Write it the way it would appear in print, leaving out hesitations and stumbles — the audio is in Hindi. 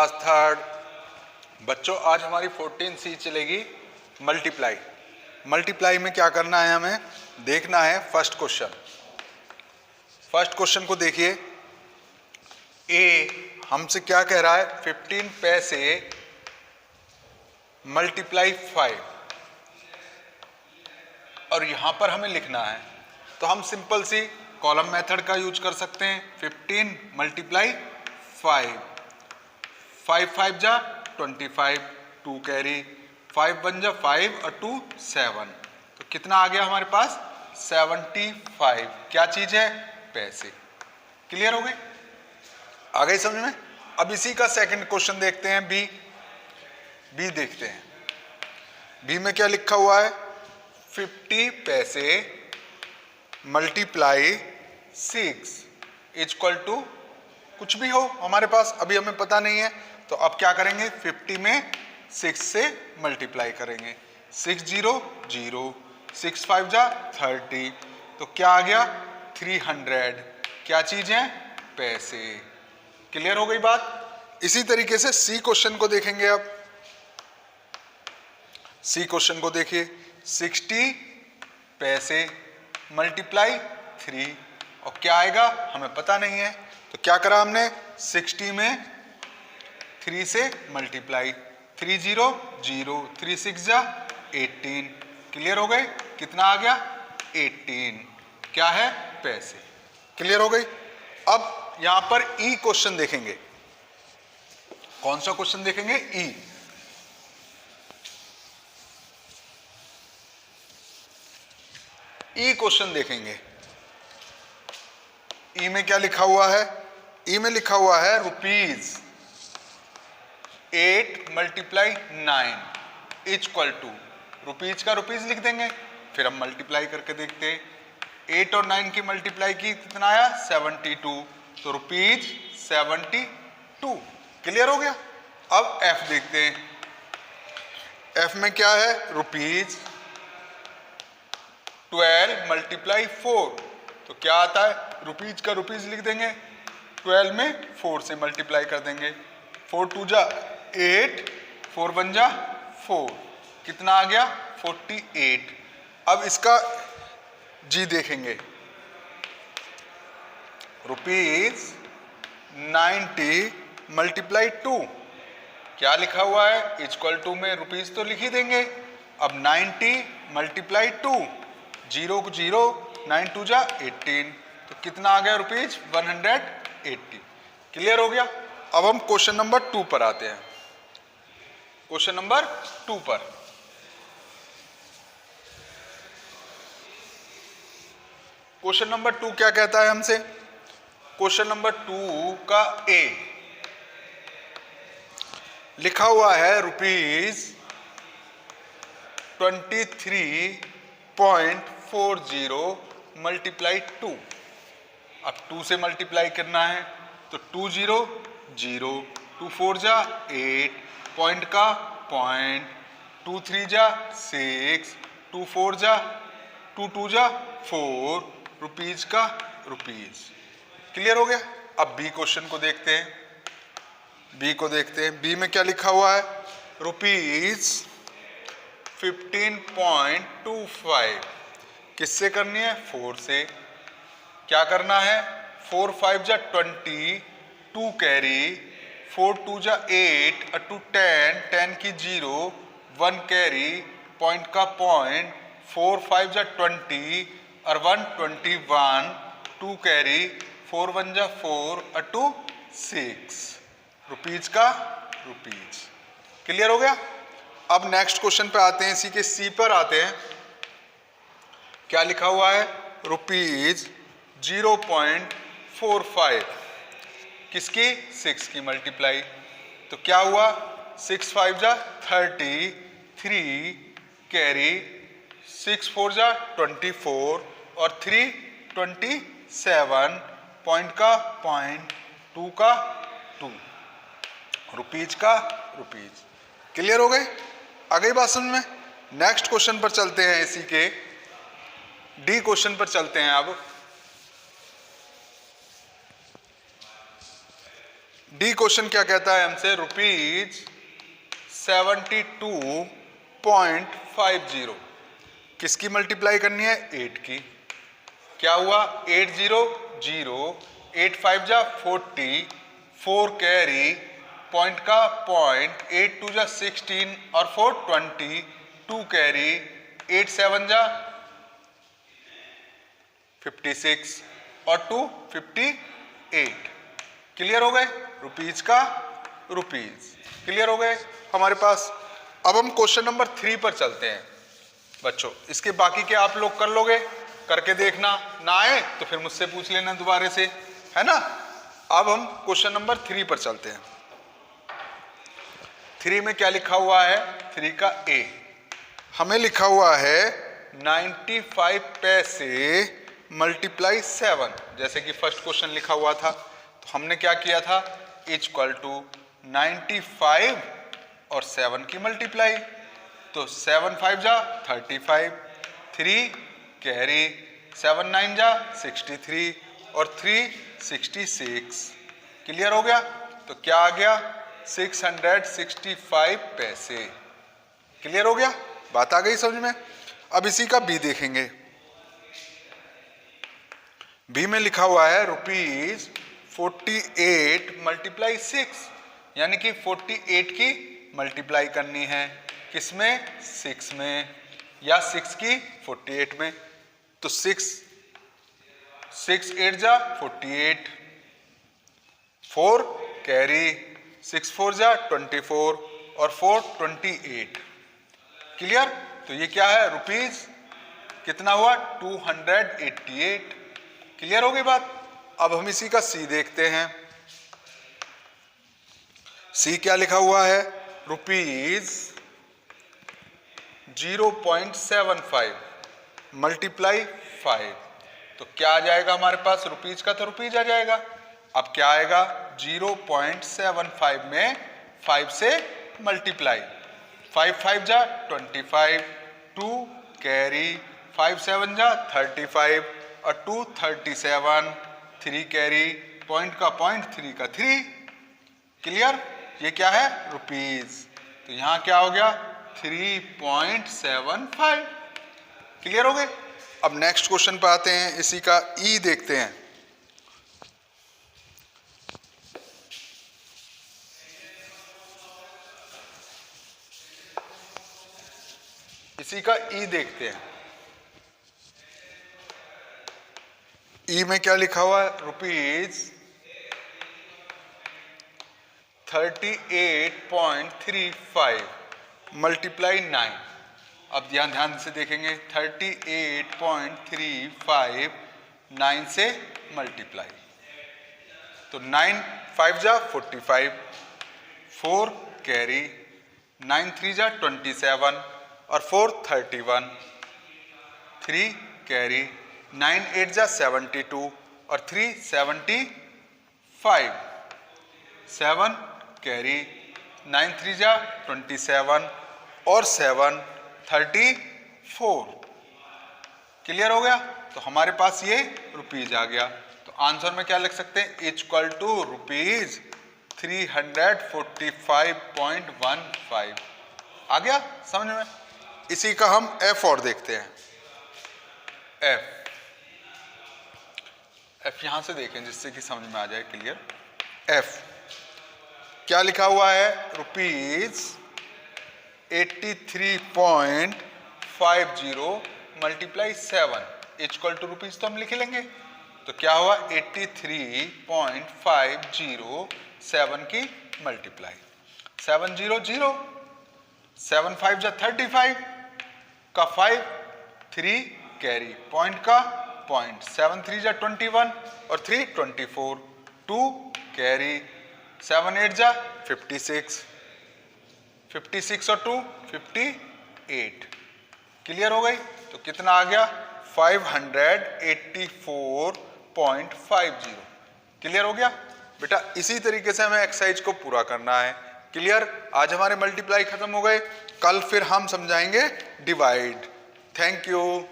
Class third. बच्चों आज हमारी 14C चलेगी मल्टीप्लाई। मल्टीप्लाई में क्या करना है, हमें देखना है फर्स्ट क्वेश्चन। फर्स्ट क्वेश्चन को देखिए। ए हमसे क्या कह रहा है, 15 पैसे मल्टीप्लाई 5, और यहां पर हमें लिखना है। तो हम सिंपल सी कॉलम मेथड का यूज कर सकते हैं। 15 मल्टीप्लाई 5, 5 5 जा 25, 2 कैरी, 5 1 जा 5 और 2 7, तो कितना आ गया हमारे पास 75। क्या चीज है, पैसे। क्लियर हो गई, आ गई समझ में। अब इसी का सेकंड क्वेश्चन देखते हैं। बी देखते हैं। बी में क्या लिखा हुआ है, 50 पैसे मल्टीप्लाई 6 इक्वल टू कुछ भी हो हमारे पास, अभी हमें पता नहीं है। तो अब क्या करेंगे, 50 में 6 से मल्टीप्लाई करेंगे। 6 0 0, 6 5 जा 30, तो क्या आ गया 300। क्या चीज है, पैसे। क्लियर हो गई बात। इसी तरीके से सी क्वेश्चन को देखेंगे। अब सी क्वेश्चन को देखिए। 60 पैसे मल्टीप्लाई 3, और क्या आएगा हमें पता नहीं है। तो क्या करा हमने, 60 में 3 से मल्टीप्लाई, 3 0 0, 3 6 जा 18। क्लियर हो गए, कितना आ गया 18। क्या है, पैसे। क्लियर हो गई। अब यहां पर ई क्वेश्चन देखेंगे। कौन सा क्वेश्चन देखेंगे, ई। ई क्वेश्चन देखेंगे। ई में क्या लिखा हुआ है, ई में लिखा हुआ है rupees 8 multiply 9 equal to, rupees का रुपीज लिख देंगे, फिर हम मल्टीप्लाई करके देखते हैं। 8 और 9 की मल्टीप्लाई की कितना आया 72, तो रुपीज 72। क्लियर हो गया। अब एफ देखते हैं। एफ में क्या है, रुपीज 12 मल्टीप्लाई 4, तो क्या आता है, रुपीज का रुपीज लिख देंगे, 12 में 4 से मल्टीप्लाई कर देंगे। 4 2 जा 8, 4 1 जा 4, कितना आ गया 48। अब इसका जी देखेंगे। रुपीज 90 मल्टीप्लाई 2, क्या लिखा हुआ है, इक्वल टू में रुपीज तो लिख ही देंगे। अब 90 मल्टीप्लाई 2, 0 को 0, 9 2 जा 18, तो कितना आ गया रुपीज 180। क्लियर हो गया। अब हम क्वेश्चन नंबर 2 पर आते हैं। क्वेश्चन नंबर 2 पर क्वेश्चन नंबर 2 क्या कहता है हमसे। क्वेश्चन नंबर 2 का ए लिखा हुआ है रुपीज 23.40 मल्टीप्लाई 2। अब 2 से मल्टीप्लाई करना है, तो 2 0 0, 2 4 जा 8, पॉइंट का पॉइंट, 2 3 जा 6, 2 4 जा 2 2 जा 4, रुपीज का रुपीज। क्लियर हो गया। अब बी क्वेश्चन को देखते हैं। बी को देखते हैं। बी में क्या लिखा हुआ है, रुपीज 15.25, किससे करनी है, 4 से। क्या करना है, 4 5 जा 20, 2 कैरी, 4 2 जा 8 और 2 10, 10 की 0, 1 कैरी, पॉइंट का पॉइंट, 4 5 जा 20 और 1 21, 2 कैरी, 4 1 जा 4 और 2 6, रुपीज का रुपीज। क्लियर हो गया। अब नेक्स्ट क्वेश्चन पे आते हैं, इसी के सी पर आते हैं। क्या लिखा हुआ है, रुपीज 0.45, किसकी, 6 की मल्टीप्लाई। तो क्या हुआ, 6 5 जा 30, 3 कैरी, 6 4 जा 24 और 3 27, पॉइंट का पॉइंट, 2 का 2, रुपीज का रुपीज। क्लियर हो गए, आ गई बात समझ में। नेक्स्ट क्वेश्चन पर चलते हैं। इसी के डी क्वेश्चन पर चलते हैं। अब डी क्वेश्चन क्या कहता है हमसे, रुपीज 72.50 किसकी मल्टीप्लाई करनी है, 8 की। क्या हुआ, 800, 8 5 जा 40, 4 कैरी, पॉइंट का पॉइंट, 8 2 जा 16 और 4 20, 2 कैरी, 8 7 जा 56 और 2 58। क्लियर हो गए, रुपीज का रुपीज क्लियर हो गए हमारे पास। अब हम क्वेश्चन नंबर 3 पर चलते हैं बच्चों। इसके बाकी के आप लोग कर लोगे, करके देखना, ना आए तो फिर मुझसे पूछ लेना दोबारा से, है ना। अब हम क्वेश्चन नंबर 3 पर चलते हैं। 3 में क्या लिखा हुआ है, 3 का ए हमें लिखा हुआ है 95 पैसे मल्टीप्लाई 7। जैसे कि फर्स्ट क्वेश्चन लिखा हुआ था, तो हमने क्या किया था, इक्वल टू 95 और 7 की मल्टीप्लाई। तो 7 5 जा 35, 3 कैरी, 7 9 जा 63 और 3 66। क्लियर हो गया, तो क्या आ गया, 665 पैसे। क्लियर हो गया, बात आ गई समझ में। अब इसी का बी देखेंगे। बी में लिखा हुआ है रुपीज 48 मल्टीप्लाई 6, यानी कि 48 की मल्टीप्लाई करनी है, किसमें, 6 में, या 6 की 48 में। तो 6 8 जा 48, 4 कैरी, 6 4 जा 24 और 4 28। क्लियर, तो ये क्या है, रुपीज कितना हुआ, 288। क्लियर हो गई बात। अब हम इसी का सी देखते हैं। सी क्या लिखा हुआ है, रुपीज 0.75 मल्टीप्लाई 5। तो क्या आ जाएगा हमारे पास, रुपीज का तो रुपीज आ जाएगा। अब क्या आएगा, 0.75 में 5 से मल्टीप्लाई, 5 5 जा 25, 2 कैरी, 5 7 जा 35 और 2 37, 3 कैरी, पॉइंट का पॉइंट, 3 का 3। क्लियर, ये क्या है, रुपीज। तो यहां क्या हो गया, 3.75। क्लियर हो गए। अब नेक्स्ट क्वेश्चन पे आते हैं, इसी का ई देखते हैं। इसी का ई देखते हैं। ई में क्या लिखा हुआ है, रुपीज 38.35 मल्टीप्लाई 9। अब ध्यान से देखेंगे, 38.35 9 से मल्टीप्लाई। तो 9 5 जा 45, 4 कैरी, 9 3 जा 27 और 4 31, 3 कैरी, 9 8 जा 72 और 3 75, 7 कैरी, 9 3 जा 27 और 7 34। क्लियर हो गया, तो हमारे पास ये रुपीज आ गया। तो आंसर में क्या लिख सकते हैं, इक्वल टू रुपीज 345.15। आ गया समझ में। इसी का हम एफ और देखते हैं। एफ यहां से देखें जिससे कि समझ में आ जाए क्लियर। एफ क्या लिखा हुआ है, rupees 83.50 multiply 7 equal to rupees. तो हम लिख लेंगे, तो क्या हुआ, 83.50 7 की मल्टीप्लाई, 700, 7 5 जा 35 का 5, 3 कैरी, पॉइंट का पॉइंट, 7 3 जा 21 और 3 24, 2 कैरी, 7 8 जा 56, 56 और 2 58। क्लियर हो गई, तो कितना आ गया, 584.50। क्लियर हो गया बेटा। इसी तरीके से हमें एक्सरसाइज को पूरा करना है। क्लियर, आज हमारे मल्टीप्लाई खत्म हो गए, कल फिर हम समझाएंगे डिवाइड। Thank you.